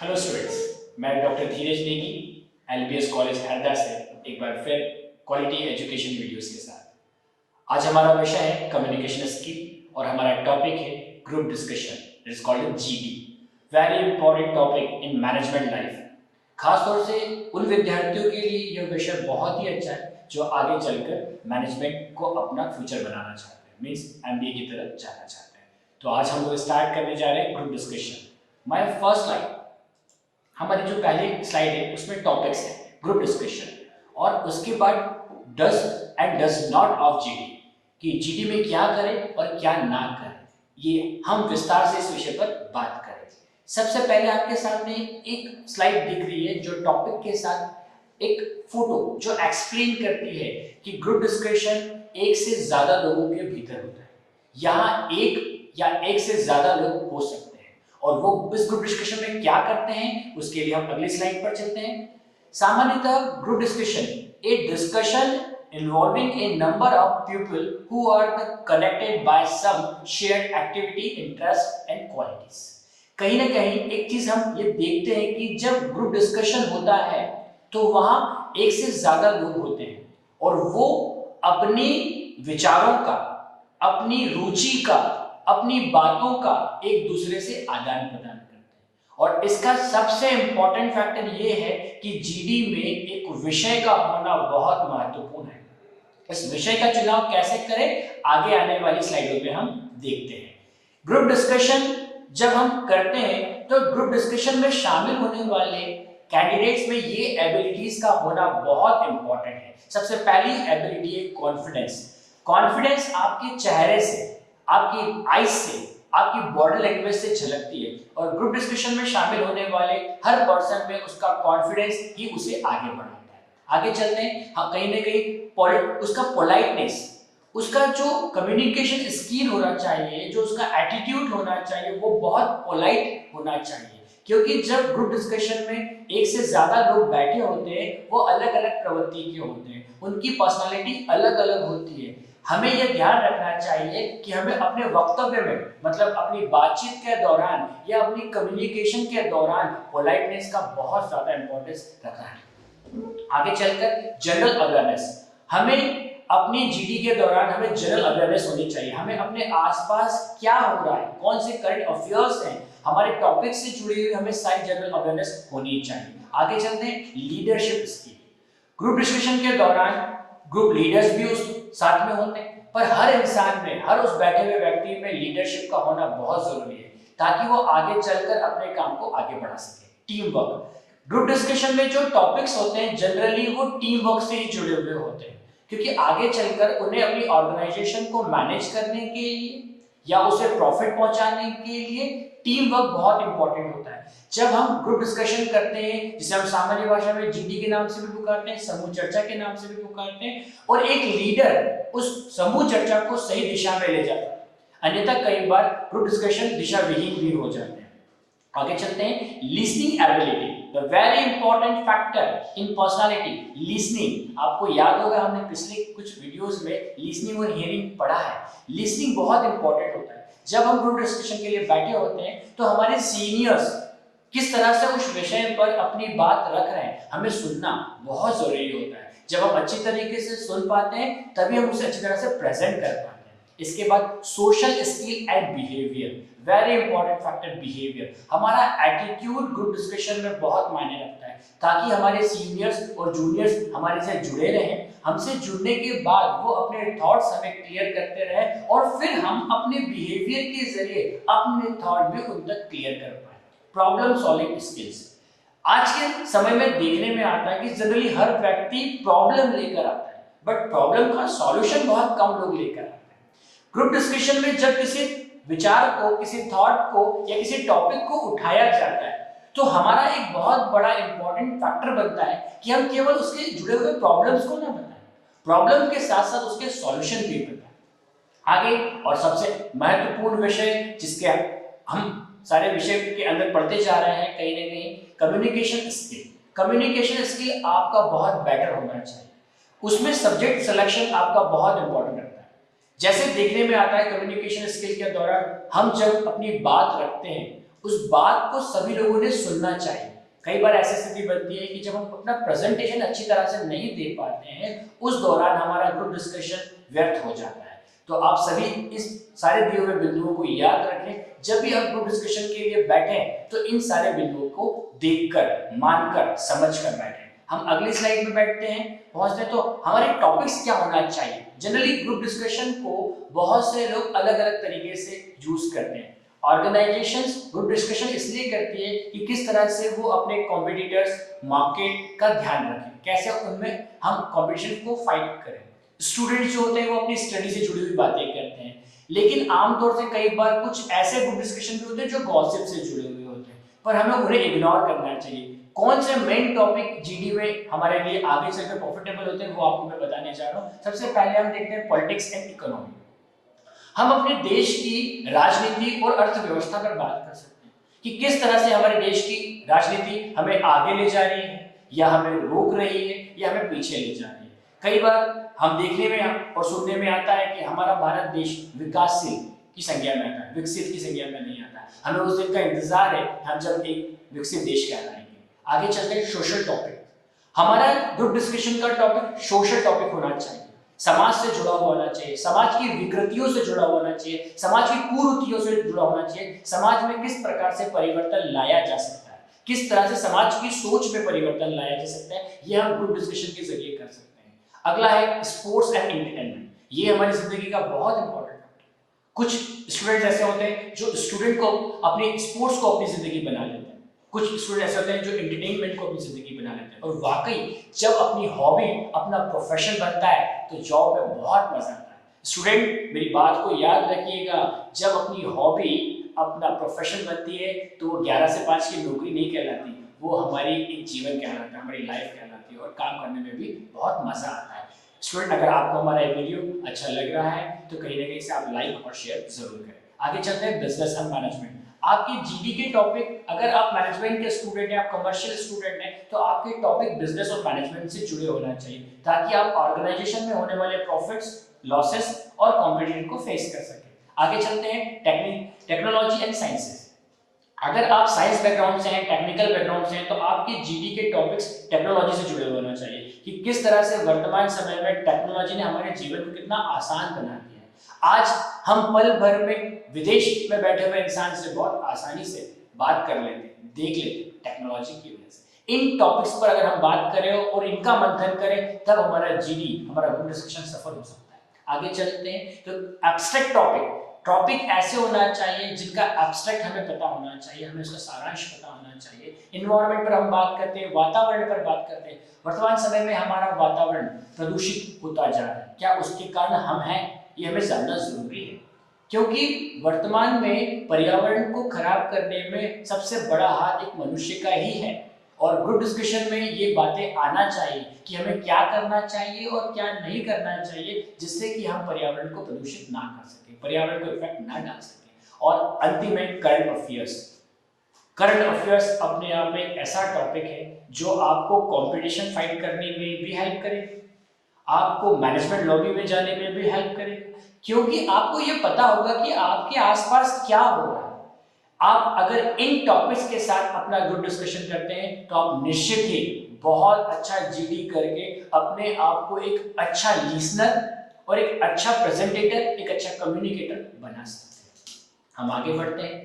Hello students, मैं doctor धीरज Negi LBS college Harda से एक बार फिर क्वालिटी एजुकेशन वीडियोस के साथ। आज हमारा विषय है कम्युनिकेशन स्किल और हमारा टॉपिक है group discussion, it is called GD. Very important topic in management life. खासतौर से उन विद्यार्थियों के लिए यह विषय बहुत ही अच्छा है जो आगे चलकर मैनेजमेंट को अपना फ्यूचर बनाना चाहते हैं, मीन्स एमबीए की तरफ जाना चाहते हैं। तो आज हम लोग स्टार्ट करने जा रहे हैं group discussion. My first slide, हमारी जो पहली स्लाइड है उसमें टॉपिक्स है ग्रुप डिस्कशन और उसके बाद does and does not of GD, कि जीडी में क्या करें और क्या ना करें, ये हम विस्तार से इस विषय पर बात करें। सबसे पहले आपके सामने एक स्लाइड दिख रही है जो टॉपिक के साथ एक फोटो जो एक्सप्लेन करती है कि ग्रुप डिस्कशन एक से ज्यादा लोगों के भीतर होता है। यहाँ एक या एक से ज्यादा लोग हो सकते हैं और वो इस ग्रुप डिस्कशन में क्या करते हैं उसके लिए हम अगली स्लाइड पर चलते हैं। सामान्यतः group discussion A discussion involving a number of people who are connected by some shared activity, interest and qualities। कहीं ना कहीं एक चीज हम ये देखते हैं कि जब ग्रुप डिस्कशन होता है तो वहां एक से ज्यादा लोग होते हैं और वो अपने विचारों का, अपनी रुचि का, अपनी बातों का एक दूसरे से आदान प्रदान करते हैं। और इसका सबसे इंपॉर्टेंट फैक्टर ये है कि जीडी में एक विषय का होना बहुत महत्वपूर्ण है। इस विषय का चुनाव कैसे करें आगे आने वाली स्लाइडों में हम देखते हैं। ग्रुप डिस्कशन जब हम करते हैं तो ग्रुप डिस्कशन में शामिल होने वाले कैंडिडेट्स में ये एबिलिटीज का होना बहुत इंपॉर्टेंट है। सबसे पहली एबिलिटी है कॉन्फिडेंस। कॉन्फिडेंस आपके चेहरे से, आपकी आईज से, आपकी बॉडी लैंग्वेज से झलकती है और ग्रुप डिस्कशन में शामिल होने वाले हर पर्सन में उसका कॉन्फिडेंस ही उसे आगे बढ़ाता है। आगे चलते हैं, हाँ कहीं ना कहीं उसका पोलाइटनेस, उसका जो कम्युनिकेशन स्किल होना चाहिए, जो उसका एटीट्यूड होना चाहिए वो बहुत पोलाइट होना चाहिए। क्योंकि जब ग्रुप डिस्कशन में एक से ज्यादा लोग बैठे होते हैं वो अलग अलग प्रवृत्ति के होते हैं, उनकी पर्सनालिटी अलग अलग होती है। हमें यह ध्यान रखना चाहिए कि हमें अपने वक्तव्य में, मतलब अपनी बातचीत के दौरान या अपनी कम्युनिकेशन के दौरान पोलाइटनेस का बहुत ज्यादा इंपॉर्टेंस रखना है। आगे चलकर जनरल अवेयरनेस, हमें अपनी जीडी के दौरान हमें जनरल अवेयरनेस होनी चाहिए। हमें अपने आसपास क्या हो रहा है, कौन से करंट अफेयर्स हैं, हमारे टॉपिक से जुड़ी हुई हमें सारी जनरल अवेयरनेस होनी चाहिए। आगे चलते हैं लीडरशिप स्किल। ग्रुप डिस्कशन के दौरान ग्रुप लीडर्स भी उस साथ में होते हैं, पर हर इंसान में, हर उस बैठे हुए व्यक्ति में लीडरशिप का होना बहुत जरूरी है ताकि वो आगे चलकर अपने काम को आगे बढ़ा सके। टीम वर्क, ग्रुप डिस्कशन में जो टॉपिक्स होते हैं जनरली वो टीम वर्क से ही जुड़े हुए होते हैं, क्योंकि आगे चलकर उन्हें अपनी ऑर्गेनाइजेशन को मैनेज करने के लिए या उसे प्रॉफिट पहुंचाने के लिए टीम वर्क बहुत इंपॉर्टेंट होता है। जब हम ग्रुप डिस्कशन करते हैं, जिसे हम सामान्य भाषा में जीडी के नाम से भी पुकारते हैं, समूह चर्चा के नाम से भी पुकारते हैं, और एक लीडर उस समूह चर्चा को सही दिशा में ले जाता है, अन्यथा कई बार ग्रुप डिस्कशन दिशा विहीन भी हो जाते हैं। आगे चलते हैं, listening ability, the very important factor in personality. Listening, आपको याद होगा हमने पिछले कुछ वीडियोस में लिसनिंग और हियरिंग पढ़ा है। लिसनिंग बहुत इंपॉर्टेंट होता है। जब हम ग्रुप डिस्कशन के लिए बैठे होते हैं तो हमारे सीनियर्स किस तरह से उस विषय पर अपनी बात रख रहे हैं, हमें सुनना बहुत जरूरी होता है। जब हम अच्छी तरीके से सुन पाते हैं तभी हम उसे अच्छी तरह से प्रेजेंट कर पाते हैं। इसके बाद social skill and behaviour, very important factor behaviour. हमारा एटीट्यूड ग्रुप डिस्कशन में बहुत मायने रखता है ताकि हमारे सीनियर्स और जूनियर्स हमारे से जुड़े रहें, हमसे जुड़ने के बाद वो अपने थॉट्स हमें क्लियर करते रहें और फिर हम अपने बिहेवियर के जरिए अपने थॉट भी उन तक क्लियर कर पाए। प्रॉब्लम सॉल्विंग स्किल्स, आज के समय में देखने में आता है कि जनरली हर व्यक्ति प्रॉब्लम लेकर आता है, बट प्रॉब्लम का सॉल्यूशन बहुत कम लोग लेकर आते हैं। ग्रुप डिस्कशन में जब किसी विचार को, किसी थॉट को या किसी टॉपिक को उठाया जाता है तो हमारा एक बहुत बड़ा इंपॉर्टेंट फैक्टर बनता है कि हम केवल उसके जुड़े हुए प्रॉब्लम्स को ना बताएं, प्रॉब्लम के साथ साथ उसके सॉल्यूशन भी बताएं। आगे और सबसे महत्वपूर्ण विषय जिसके हम सारे विषय के अंदर पढ़ते जा रहे हैं कहीं ना कहीं, कम्युनिकेशन स्किल। कम्युनिकेशन स्किल आपका बहुत बेटर होना चाहिए, उसमें सब्जेक्ट सिलेक्शन आपका बहुत इंपॉर्टेंट रखता है। जैसे देखने में आता है कम्युनिकेशन स्किल के दौरान हम जब अपनी बात रखते हैं उस बात को सभी लोगों ने सुनना चाहिए। कई बार ऐसी स्थिति बनती है कि जब हम अपना प्रेजेंटेशन अच्छी तरह से नहीं दे पाते हैं, उस दौरान हमारा ग्रुप डिस्कशन व्यर्थ हो जाता है। तो आप सभी इस सारे दिए हुए बिंदुओं को याद रखें। जब भी हम ग्रुप डिस्कशन के लिए बैठे तो इन सारे बिंदुओं को देखकर, मानकर, समझकर बैठें। हम अगली स्लाइड में बैठते हैं, पहुंचते हैं। तो हमारे टॉपिक्स क्या होना चाहिए? जनरली ग्रुप डिस्कशन को बहुत से लोग अलग अलग तरीके से यूज करते हैं। ऑर्गेनाइजेशंस ग्रुप डिस्कशन इसलिए करती है कि किस तरह से वो अपने कॉम्पिटिटर्स, मार्केट का ध्यान रखें, कैसे उनमें हम कॉम्पिटिशन को फाइट करें। स्टूडेंट्स जो होते हैं वो अपनी स्टडी से जुड़ी हुई बातें करते हैं, लेकिन आमतौर से कई बार कुछ ऐसे ग्रुप डिस्कशन भी होते हैं जो गॉसिप से जुड़े हुए होते हैं, पर हमें उन्हें इग्नोर करना चाहिए। कौन से मेन टॉपिक जीडी में हमारे लिए आगे चलकर प्रॉफिटेबल होते हैं वो आपको मैं बताने जा रहा हूँ। सबसे पहले हम देखते हैं पॉलिटिक्स एंड इकोनॉमी। हम अपने देश की राजनीति और अर्थव्यवस्था पर बात कर सकते हैं कि किस तरह से हमारे देश की राजनीति हमें आगे ले जा रही है, या हमें रोक रही है, या हमें पीछे ले जा रही है। कई बार हम देखने में और सुनने में आता है कि हमारा भारत देश विकासशील की संज्ञा में आता है, विकसित की संज्ञा में नहीं आता है। हमें उस दिन का इंतजार है हम जब एक विकसित देश कहलाएंगे। आगे चलते हैं सोशल टॉपिक। हमारा ग्रुप डिस्कशन का टॉपिक सोशल टॉपिक होना चाहिए, समाज से जुड़ा हुआ होना चाहिए, समाज की विकृतियों से जुड़ा हुआ होना चाहिए, समाज की कुरीतियों से जुड़ा होना चाहिए। समाज में किस प्रकार से परिवर्तन लाया जा सकता है, किस तरह से समाज की सोच में परिवर्तन लाया जा सकता है, यह हम ग्रुप डिस्कशन के जरिए कर सकते हैं। अगला है स्पोर्ट्स एंड एंटरटेनमेंट। ये हमारी जिंदगी का बहुत इंपॉर्टेंट टॉपिक। कुछ स्टूडेंट्स ऐसे होते हैं जो स्टूडेंट को अपनी स्पोर्ट्स को अपनी जिंदगी बना लेते हैं, कुछ स्टूडेंट ऐसे होते हैं जो एंटरटेनमेंट को अपनी जिंदगी बना लेते हैं। और वाकई जब अपनी हॉबी अपना प्रोफेशन बनता है तो जॉब में बहुत मजा आता है। स्टूडेंट मेरी बात को याद रखिएगा, जब अपनी हॉबी अपना प्रोफेशन बनती है तो वो 11 से 5 की नौकरी नहीं कहलाती, वो हमारी एक जीवन कहलाता है, हमारी लाइफ कहलाती है, और काम करने में भी बहुत मजा आता है। स्टूडेंट, अगर आपको हमारा ये वीडियो अच्छा लग रहा है तो कहीं ना कहीं से आप लाइक और शेयर जरूर करें। आगे चलते हैं बिजनेस एंड मैनेजमेंट। आपके जीडी के टॉपिक, अगर आप मैनेजमेंट के स्टूडेंट हैं, आप कमर्शियल स्टूडेंट हैं, तो आपके टॉपिक बिजनेस और मैनेजमेंट से जुड़े होना चाहिए, ताकि आप ऑर्गेनाइजेशन में होने वाले प्रॉफिट्स, लॉसेस और कॉम्पिटिशन को फेस कर सकें। आगे चलते हैं टेक्नोलॉजी एंड साइंसेस। अगर आप साइंस बैकग्राउंड से हैं, टेक्निकल बैकग्राउंड से हैं, तो आपके जीडी के टॉपिक्स टेक्नोलॉजी से जुड़े होना चाहिए कि किस तरह से वर्तमान समय में टेक्नोलॉजी ने हमारे जीवन को कितना आसान बना दिया है। आज हम पल भर में विदेश में बैठे हुए इंसान से बहुत आसानी से बात कर लेते हैं, देख लेते हैं, टेक्नोलॉजी की वजह से। इन टॉपिक्स पर अगर हम बात करें और इनका मंथन करें, तब हमारा जीडी, हमारा ग्रुप डिस्कशन सफल हो सकता है। आगे चलते हैं तो एब्स्ट्रैक्ट टॉपिक ऐसे होना चाहिए जिनका एब्स्ट्रैक्ट हमें पता होना चाहिए, हमें उसका सारांश पता होना चाहिए। इन्वायरमेंट पर हम बात करते हैं, वातावरण पर बात करते हैं। वर्तमान समय में हमारा वातावरण प्रदूषित होता जा रहा है, क्या उसके कारण हम हैं, ये हमें जानना जरूरी है, क्योंकि वर्तमान में पर्यावरण को खराब करने में सबसे बड़ा हाथ एक मनुष्य का ही है। और ग्रुप डिस्कशन में ये बातें आना चाहिए कि हमें क्या करना चाहिए और क्या नहीं करना चाहिए, जिससे कि हम पर्यावरण को प्रदूषित ना कर सकें, पर्यावरण को इफेक्ट ना डाल सकें। और अंतिम में करंट अफेयर्स अपने आप में एक ऐसा टॉपिक है जो आपको कंपटीशन फाइट करने में भी हेल्प करे, आपको मैनेजमेंट लॉबी में जाने में भी हेल्प करे, क्योंकि आपको ये पता होगा कि आपके आसपास क्या हो रहा है। आप अगर इन टॉपिक्स के साथ अपना ग्रुप डिस्कशन करते हैं तो आप निश्चित ही बहुत अच्छा जीडी करके अपने आप को एक अच्छा लिसनर और एक अच्छा प्रेजेंटेटर, एक अच्छा कम्युनिकेटर बना सकते हैं। हम आगे बढ़ते हैं।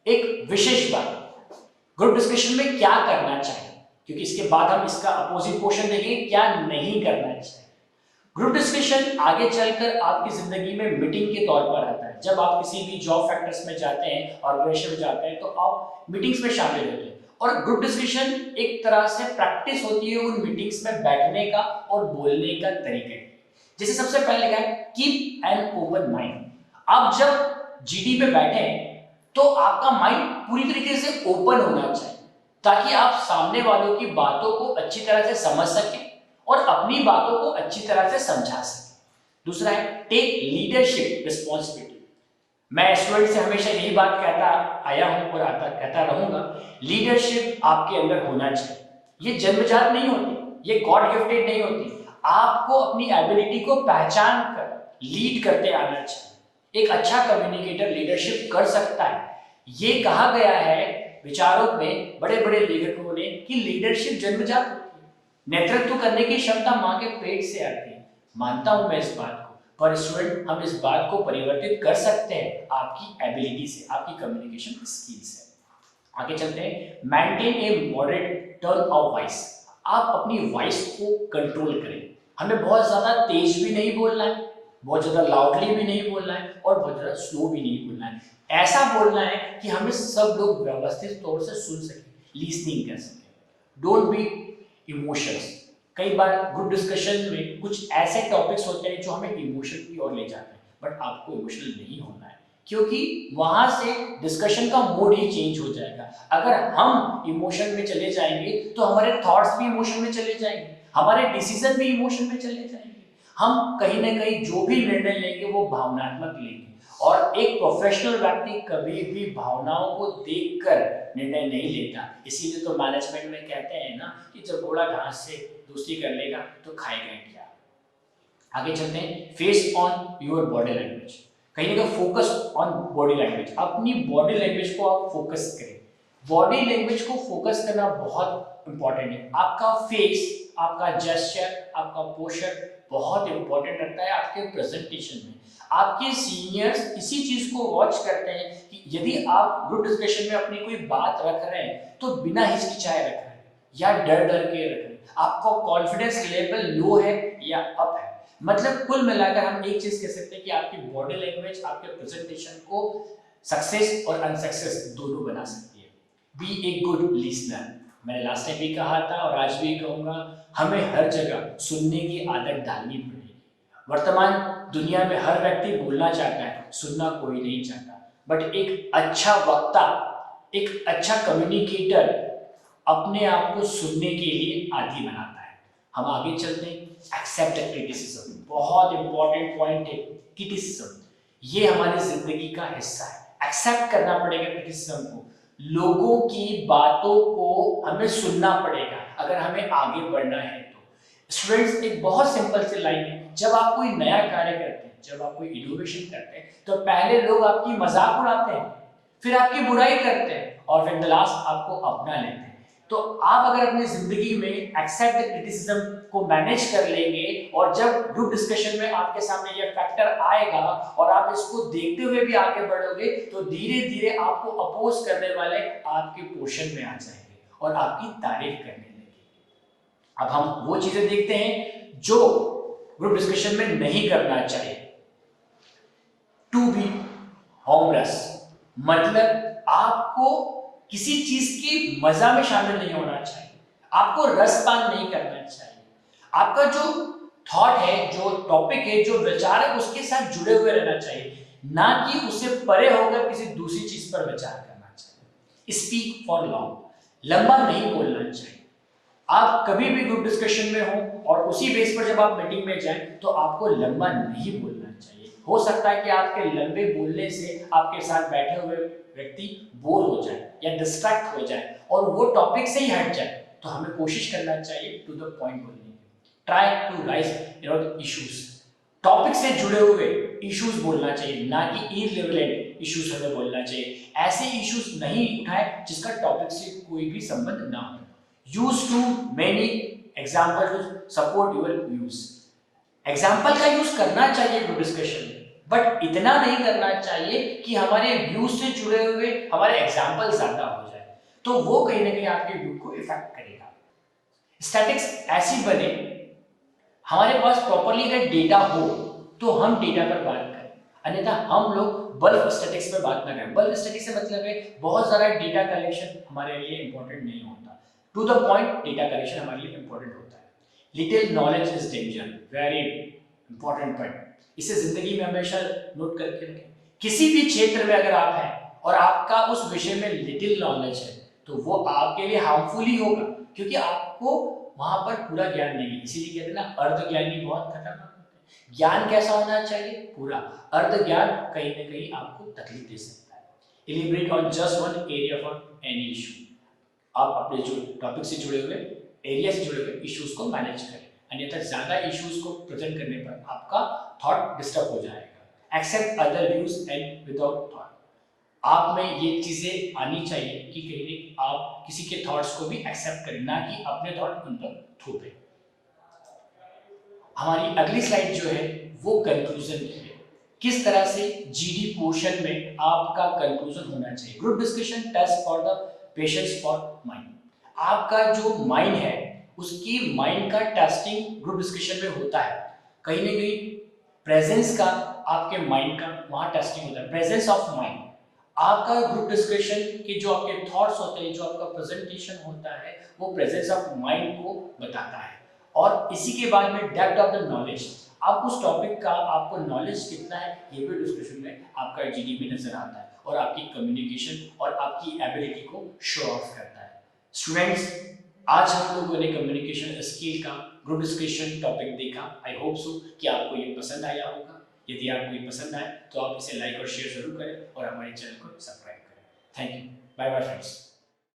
एक विशेष बात, ग्रुप डिस्कशन में क्या करना चाहिए, क्योंकि इसके बाद हम इसका अपोजिट पोर्शन देखेंगे क्या नहीं करना चाहिए। ग्रुप डिस्कशन आगे चलकर आपकी जिंदगी में मीटिंग के तौर पर आता है। जब आप किसी भी जॉब फैक्टर्स में जाते हैं, ऑर्गेनाइजेशन में जाते हैं, तो आप मीटिंग्स में शामिल होते हैं। और ग्रुप डिस्कशन एक तरह से प्रैक्टिस होती है उन मीटिंग्स में बैठने का और बोलने का तरीके। जैसे सबसे पहले लिखा है कीप एन ओपन माइंड। आप जब जीडी पे बैठे हैं तो आपका माइंड पूरी तरीके से ओपन होना चाहिए, ताकि आप सामने वालों की बातों को अच्छी तरह से समझ सकें और अपनी बातों को अच्छी तरह से समझा सकें। दूसरा है टेक लीडरशिप रिस्पॉन्सिबिलिटी। मैं स्टूडेंट से हमेशा यही बात कहता आया हूं और कहता रहूंगा, लीडरशिप आपके अंदर होना चाहिए। ये जन्मजात नहीं होती, ये गॉड गिफ्टेड नहीं होती। आपको अपनी एबिलिटी को पहचान कर लीड करते आना चाहिए। एक अच्छा कम्युनिकेटर लीडरशिप कर सकता है, ये कहा गया है विचारों में बड़े बड़े लेखकों ने कि लीडरशिप जन्मजात होती है, नेतृत्व करने की क्षमता माँ के पेट से आती है। मानता हूं मैं इस बात को, पर स्टूडेंट हम इस बात को परिवर्तित कर सकते हैं आपकी एबिलिटी से, आपकी कम्युनिकेशन स्किल से। आगे चलते हैं, मेंटेन ए मॉडरेट टर्न ऑफ वॉइस। आप अपनी वॉइस को कंट्रोल करें। हमें बहुत ज्यादा तेज भी नहीं बोलना है, बहुत ज्यादा लाउडली भी नहीं बोलना है और बहुत ज्यादा स्लो भी नहीं बोलना है। ऐसा बोलना है कि हमें सब लोग व्यवस्थित तौर से सुन सकें, लिसनिंग कर सकें। Don't be emotions. कई बार ग्रुप डिस्कशन में कुछ ऐसे टॉपिक्स होते हैं जो हमें इमोशन की ओर ले जाते हैं, बट आपको इमोशनल नहीं होना है, क्योंकि वहां से डिस्कशन का मूड ही चेंज हो जाएगा। अगर हम इमोशन में चले जाएंगे तो हमारे थॉट्स भी इमोशन में चले जाएंगे, हमारे डिसीजन भी इमोशन में चले जाएंगे। हम कहीं ना कहीं जो भी निर्णय लेंगे वो भावनात्मक लेंगे, और एक प्रोफेशनल व्यक्ति कभी भी भावनाओं को देखकर निर्णय नहीं लेता। इसीलिए तो मैनेजमेंट में कहते हैं ना कि जब घोड़ा घास से दोस्ती कर लेगा तो खाएगा क्या। आगे चलते हैं, face on your body language. कहीं ना कहीं फोकस ऑन बॉडी लैंग्वेज। अपनी बॉडी लैंग्वेज को आप फोकस करें। बॉडी लैंग्वेज को फोकस करना बहुत इंपॉर्टेंट है। आपका फेस, आपका जेस्चर, आपका पोस्चर बहुत इंपॉर्टेंट रहता है आपके प्रेजेंटेशन में। आपके सीनियर्स इसी चीज को वॉच करते हैं कि यदि आप ग्रुप डिस्कशन में अपनी कोई बात रख रहे हैं तो बिना हिचकिचाए रख रहे हैं या डर डर के रख रहे हैं। आपका कॉन्फिडेंस लेवल लो है या अप है। मतलब कुल मिलाकर हम एक चीज कह सकते हैं कि आपकी बॉडी लैंग्वेज आपके प्रेजेंटेशन को सक्सेस और अनसक्सेस दोनों बना सकती है। Be a good listener. मैंने लास्ट टाइम भी कहा था और आज भी कहूंगा, हमें हर जगह सुनने की आदत डालनी पड़ेगी। वर्तमान दुनिया में हर व्यक्ति बोलना चाहता है, सुनना कोई नहीं चाहता। बट एक अच्छा वक्ता, एक अच्छा कम्युनिकेटर अपने आप को सुनने के लिए आदी बनाता है। हम आगे चलते हैं, एक्सेप्ट क्रिटिसिज्म। बहुत इंपॉर्टेंट पॉइंट है क्रिटिसिज्म। ये हमारी जिंदगी का हिस्सा है। एक्सेप्ट करना पड़ेगा क्रिटिसिज्म को। लोगों की बातों को हमें सुनना पड़ेगा अगर हमें आगे बढ़ना है तो। स्टूडेंट्स, एक बहुत सिंपल सी लाइन है, जब आप कोई नया कार्य करते हैं, जब आप कोई इनोवेशन करते हैं, तो पहले लोग आपकी मजाक उड़ाते हैं, फिर आपकी बुराई करते हैं और फिर द लास्ट आपको अपना लेते हैं। तो आप अगर अपनी जिंदगी में एक्सेप्ट क्रिटिसिज्म को मैनेज कर लेंगे और जब ग्रुप डिस्कशन में आपके सामने ये फैक्टर आएगा और आप इसको देखते हुए भी आगे बढ़ोगे, तो धीरे धीरे आपको अपोज करने वाले आपके पोर्शन में आ जाएंगे और आपकी तारीफ करने लगेंगे। अब हम वो चीजें देखते हैं जो ग्रुप डिस्कशन में नहीं करना चाहिए। टू बी हॉमरस, मतलब आपको किसी चीज की मजा में शामिल नहीं होना चाहिए, आपको रसपान नहीं करना चाहिए। आपका जो थॉट है, जो टॉपिक है, जो विचार है, उसके साथ जुड़े हुए रहना चाहिए, ना कि उससे परे होकर किसी दूसरी चीज पर विचार करना चाहिए। स्पीक फॉर लॉन्ग, लंबा नहीं बोलना चाहिए। आप कभी भी ग्रुप डिस्कशन में हो और उसी बेस पर जब आप मीटिंग में जाएं तो आपको लंबा नहीं बोलना चाहिए। हो सकता है कि आपके लंबे बोलने से आपके साथ बैठे हुए व्यक्ति बोर हो जाए या डिस्ट्रैक्ट हो जाए और वो टॉपिक से ही हट जाए। तो हमें कोशिश करना चाहिए टू द पॉइंट बोलने की। Try to raise issues, topic से जुड़े हुए इश्यूज बोलना चाहिए, ना कि इररिलेवेंट इश्यूज हमें बोलना चाहिए। ऐसे इश्यूज नहीं उठाए जिसका टॉपिक से कोई भी संबंध ना हो। Use too many example to support your views. Example का यूज करना चाहिए ग्रुप डिस्कशन में, बट इतना नहीं करना चाहिए कि हमारे व्यूज से जुड़े हुए हमारे एग्जाम्पल ज्यादा हो जाए, तो वो कहीं ना कहीं आपके व्यू को इफेक्ट करेगा। स्टैटिक्स ऐसी बने, हमारे पास प्रॉपरली अगर डेटा हो तो हम डेटा पर बात करें, अन्यथा हम लोग बल्क स्टैटिक्स पर बात ना करें। बल्क स्टैटिक्स से मतलब है बहुत सारा डेटा कलेक्शन हमारे लिए इंपॉर्टेंट नहीं होता। To the point data collection हमारे लिए इंपॉर्टेंट होता है। Little knowledge is danger, very important point. इसे जिंदगी में हमेशा नोट करके रखें। किसी भी क्षेत्र में अगर आप हैं और आपका उस विषय में लिटिल नॉलेज है तो वो आपके लिए हार्मफुल ही होगा, क्योंकि आपको वहां पर पूरा ज्ञान नहीं है। इसीलिए कहते हैं ना, अर्ध ज्ञानी बहुत खतरनाक होते हैं। ज्ञान कैसा होना चाहिए? पूरा। अर्ध ज्ञान कहीं ना कहीं आपको तकलीफ दे सकता है। Elaborate on just one area for any issue. आप अपने जो टॉपिक से जुड़े हुए, एरिया से जुड़े हुए इश्यूज को मैनेज करें, अन्यथा ज्यादा इश्यूज को प्रेजेंट करने पर आपका थॉट डिस्टर्ब हो जाएगा। Accept other views and without thought. आप में ये चीजें आनी चाहिए कि कहीं आप किसी के थॉट्स को भी एक्सेप्ट करें, ना कि अपने थॉट उन पर थोपें। हमारी अगली स्लाइड जो है वो कंक्लूजन की है। किस तरह से जीडी पोर्शन में आपका कंक्लूजन होना चाहिए। Group discussion test for the patients for mind. आपका जो माइंड है उसकी माइंड का टेस्टिंग ग्रुप डिस्कशन में होता है। कहीं ना कहीं प्रेजेंस का आपके माइंड का वहां टेस्टिंग होता है, प्रेजेंस ऑफ माइंड। आपका ग्रुप डिस्कशन के जो आपके थॉट्स होते हैं, जो आपका प्रेजेंटेशन होता है, वो प्रेजेंस ऑफ माइंड को बताता है। और इसी के बाद में डेप्थ ऑफ द नॉलेज, आप उस टॉपिक का आपको नॉलेज कितना है ये भी डिस्कशन में आपका जीडी में नजर आता है और आपकी कम्युनिकेशन और आपकी एबिलिटी को शो ऑफ करता है। स्टूडेंट्स, आज हम लोगों ने कम्युनिकेशन स्किल का ग्रुप डिस्कशन टॉपिक देखा। आई होप सो कि आपको ये पसंद आया होगा। यदि आपको ये पसंद आए तो आप इसे लाइक और शेयर जरूर करें और हमारे चैनल को सब्सक्राइब करें। Thank you. Bye bye friends.